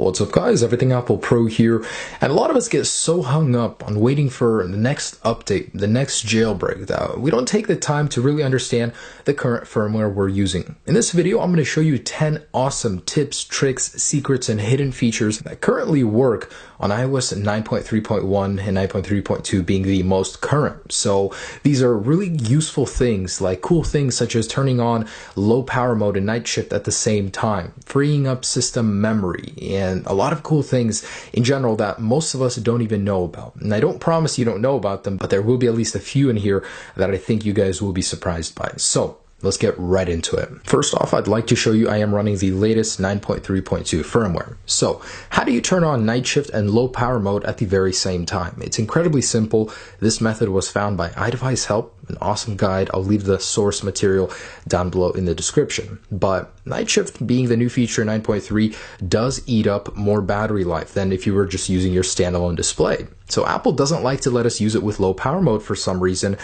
What's up guys, Everything Apple Pro here, and a lot of us get so hung up on waiting for the next update, the next jailbreak, that we don't take the time to really understand the current firmware we're using. In this video, I'm going to show you 10 awesome tips, tricks, secrets, and hidden features that currently work on iOS 9.3.1 and 9.3.2 being the most current. So these are really useful things, like cool things such as turning on low power mode and night shift at the same time, freeing up system memory, and a lot of cool things in general that most of us don't even know about. And I don't promise you don't know about them, but there will be at least a few in here that I think you guys will be surprised by. So let's get right into it. First off, I'd like to show you I am running the latest 9.3.2 firmware. So how do you turn on night shift and low power mode at the very same time? It's incredibly simple. This method was found by iDevice Help, an awesome guide. I'll leave the source material down below in the description. But night shift, being the new feature in 9.3, does eat up more battery life than if you were just using your standalone display. So Apple doesn't like to let us use it with low power mode for some reason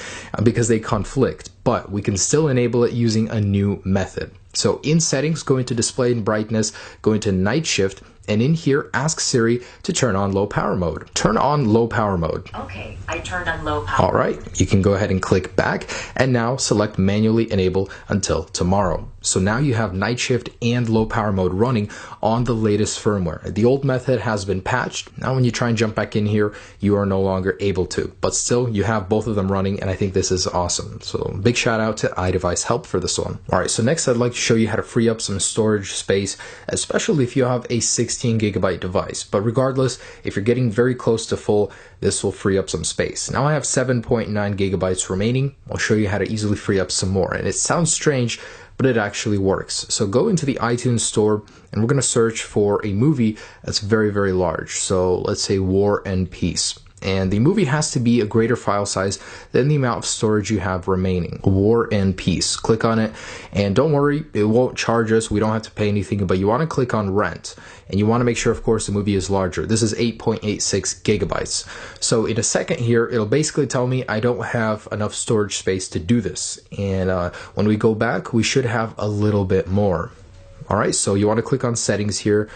because they conflict, but we can still enable it using a new method. So in settings, go into display and brightness, go into night shift, and in here, ask Siri to turn on low power mode. Turn on low power mode. Okay, I turned on low power. All right, you can go ahead and click back and now select manually enable until tomorrow. So now you have night shift and low power mode running on the latest firmware. The old method has been patched. Now when you try and jump back in here, you are no longer able to, but still you have both of them running, and I think this is awesome. So big shout out to iDevice Help for this one. All right, so next I'd like to show you how to free up some storage space, especially if you have a 16GB device. But regardless, if you're getting very close to full, this will free up some space. Now I have 7.9GB remaining. I'll show you how to easily free up some more. And it sounds strange, but it actually works. So go into the iTunes store and we're going to search for a movie that's very, very large. So let's say War and Peace. And the movie has to be a greater file size than the amount of storage you have remaining. War and Peace. Click on it, and don't worry, it won't charge us. We don't have to pay anything, but you want to click on rent, and you want to make sure, of course, the movie is larger. This is 8.86GB. So in a second here, it'll basically tell me I don't have enough storage space to do this. And when we go back, we should have a little bit more. All right, so you want to click on settings here,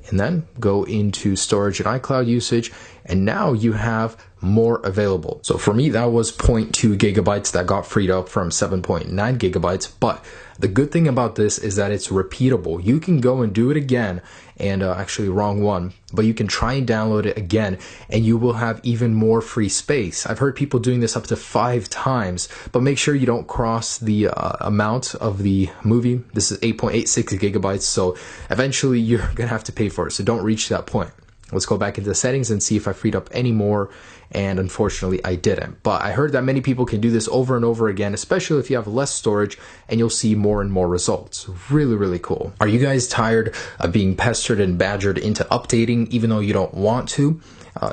and then go into storage and iCloud usage, and now you have more available. So for me, that was 0.2GB that got freed up from 7.9GB, but the good thing about this is that it's repeatable. You can go and do it again, and actually wrong one, but you can try and download it again and you will have even more free space. I've heard people doing this up to 5 times, but make sure you don't cross the amount of the movie. This is 8.86GB, so eventually you're gonna have to pay for it, so don't reach that point. Let's go back into the settings and see if I freed up any more, and unfortunately I didn't. But I heard that many people can do this over and over again, especially if you have less storage, and you'll see more and more results. Really, really cool. Are you guys tired of being pestered and badgered into updating even though you don't want to?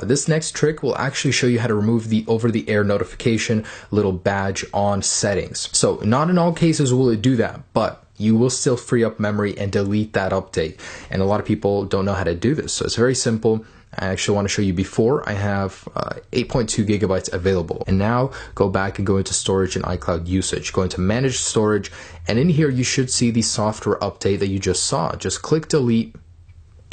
This next trick will actually show you how to remove the over-the-air notification little badge on settings. So not in all cases will it do that, but you will still free up memory and delete that update. And a lot of people don't know how to do this. So it's very simple. I actually want to show you before. I have 8.2GB available. And now go back and go into storage and iCloud usage. Go into manage storage. And in here, you should see the software update that you just saw. Just click delete.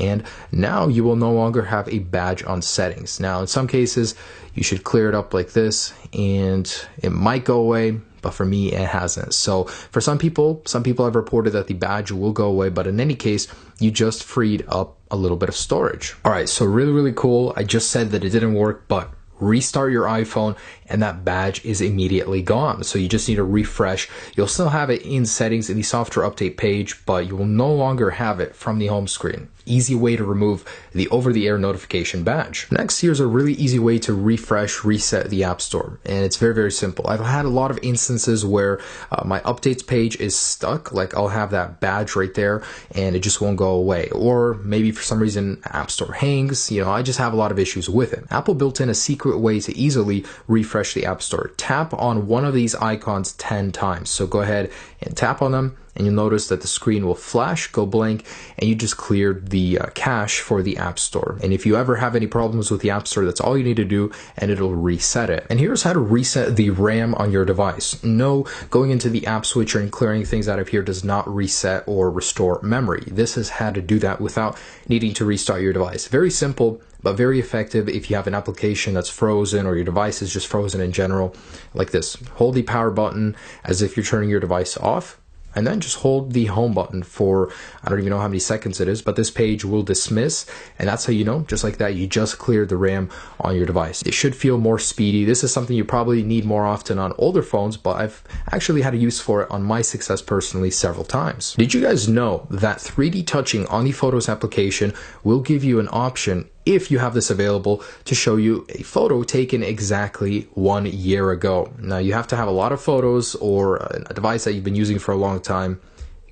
And now you will no longer have a badge on settings. Now, in some cases, you should clear it up like this, and it might go away, but for me, it hasn't. So for some people have reported that the badge will go away, but in any case, you just freed up a little bit of storage. All right, so really, really cool. I just said that it didn't work, but restart your iPhone and that badge is immediately gone. So you just need to refresh. You'll still have it in settings in the software update page, but you will no longer have it from the home screen. Easy way to remove the over-the-air notification badge. Next, here's a really easy way to reset the App Store, and it's very, very simple. I've had a lot of instances where my updates page is stuck, like I'll have that badge right there and it just won't go away, or maybe for some reason App Store hangs. I just have a lot of issues with it. Apple built in a secret way to easily refresh the App Store. Tap on one of these icons 10 times. So go ahead and tap on them, and you'll notice that the screen will flash, go blank, and you just cleared the cache for the App Store. And if you ever have any problems with the App Store, that's all you need to do, and it'll reset it. And here's how to reset the RAM on your device. No, going into the app switcher and clearing things out of here does not reset or restore memory. This is how to do that without needing to restart your device. Very simple, but very effective if you have an application that's frozen or your device is just frozen in general. Like this, hold the power button as if you're turning your device off, and then just hold the home button for, I don't even know how many seconds it is, but this page will dismiss, and that's how you know, just like that, you just cleared the RAM on your device. It should feel more speedy. This is something you probably need more often on older phones, but I've actually had a use for it on my Success personally several times. Did you guys know that 3D touching on the Photos application will give you an option, if you have this available, to show you a photo taken exactly 1 year ago? Now, you have to have a lot of photos or a device that you've been using for a long time.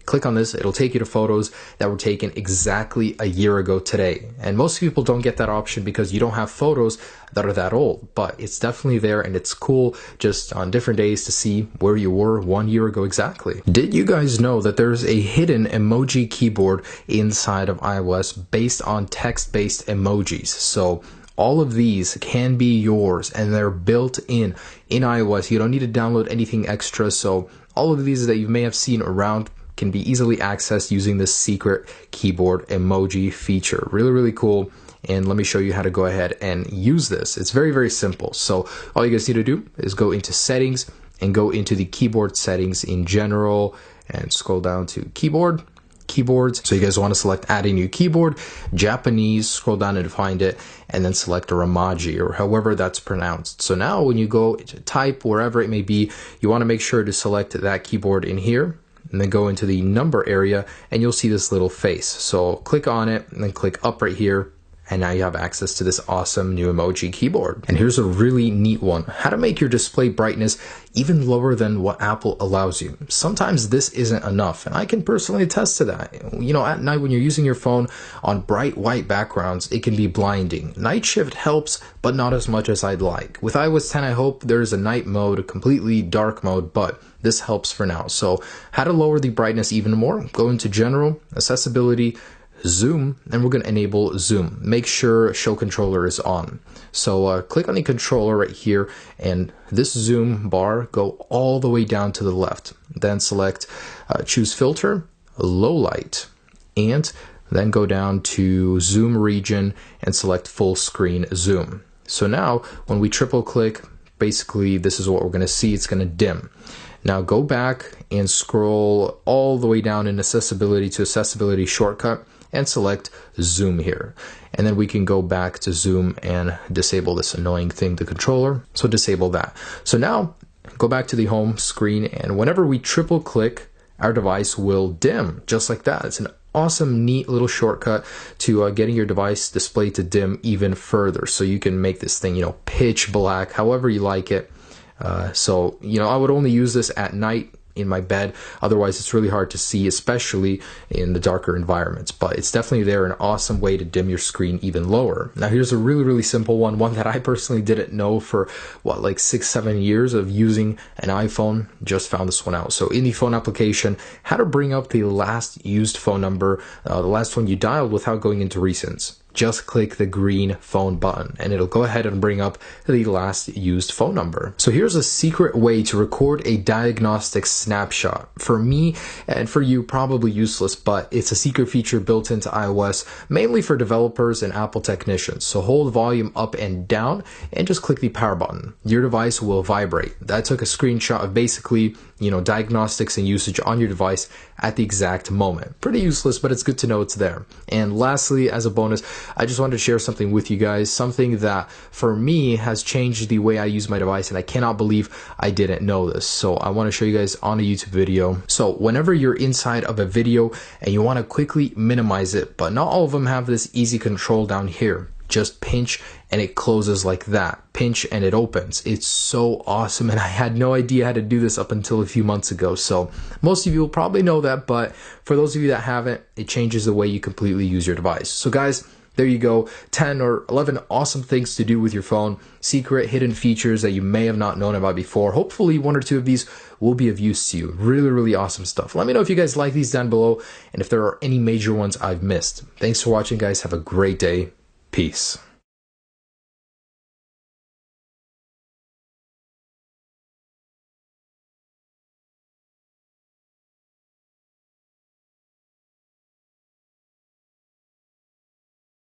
Click on this, it'll take you to photos that were taken exactly a year ago today. And most people don't get that option because you don't have photos that are that old, but it's definitely there, and it's cool just on different days to see where you were 1 year ago exactly. Did you guys know that there's a hidden emoji keyboard inside of iOS based on text-based emojis? So all of these can be yours, and they're built in iOS. You don't need to download anything extra. So all of these that you may have seen around can be easily accessed using this secret keyboard emoji feature. Really, really cool. And let me show you how to go ahead and use this. It's very, very simple. So all you guys need to do is go into settings and go into the keyboard settings in general and scroll down to keyboards. So you guys want to select add a new keyboard, Japanese, scroll down and find it, and then select Romaji, or however that's pronounced. So now when you go to type wherever it may be, you want to make sure to select that keyboard in here, and then go into the number area, and you'll see this little face. So click on it and then click up right here, and now you have access to this awesome new emoji keyboard. And here's a really neat one: how to make your display brightness even lower than what Apple allows you. Sometimes this isn't enough, and I can personally attest to that. You know, at night when you're using your phone on bright white backgrounds, it can be blinding. Night shift helps, but not as much as I'd like. With iOS 10, I hope there's a night mode, a completely dark mode, but this helps for now. So how to lower the brightness even more? Go into General, Accessibility, Zoom, and we're going to enable zoom. Make sure show controller is on. So click on the controller right here, and this zoom bar, go all the way down to the left. Then select choose filter, low light, and then go down to zoom region and select full screen zoom. So now when we triple click, basically this is what we're going to see. It's going to dim. Now go back and scroll all the way down in accessibility to accessibility shortcut and select zoom here. And then we can go back to zoom and disable this annoying thing, the controller. So disable that. So now go back to the home screen, and whenever we triple click, our device will dim just like that. It's an awesome, neat little shortcut to getting your device display to dim even further. So you can make this thing, you know, pitch black, however you like it. So, you know, I would only use this at night in my bed. Otherwise, it's really hard to see, especially in the darker environments. But it's definitely there, an awesome way to dim your screen even lower. Now, here's a really, really simple one that I personally didn't know for, like 6-7 years of using an iPhone. Just found this one out. So in the phone application, how to bring up the last used phone number, the last one you dialed without going into recents. Just click the green phone button and it'll go ahead and bring up the last used phone number. So here's a secret way to record a diagnostic snapshot. For me and for you, probably useless, but it's a secret feature built into iOS, mainly for developers and Apple technicians. So hold volume up and down and just click the power button. Your device will vibrate. I took a screenshot of basically, you know, diagnostics and usage on your device at the exact moment. Pretty useless, but it's good to know it's there. And lastly, as a bonus, I just wanted to share something with you guys, something that for me has changed the way I use my device, and I cannot believe I didn't know this. So I want to show you guys on a YouTube video. So whenever you're inside of a video and you want to quickly minimize it, but not all of them have this easy control down here. Just pinch and it closes like that. Pinch and it opens. It's so awesome, and I had no idea how to do this up until a few months ago. So most of you will probably know that, but for those of you that haven't, it changes the way you completely use your device. So guys, there you go. 10 or 11 awesome things to do with your phone. Secret hidden features that you may have not known about before. Hopefully one or two of these will be of use to you. Really, really awesome stuff. Let me know if you guys like these down below and if there are any major ones I've missed. Thanks for watching, guys. Have a great day. Peace.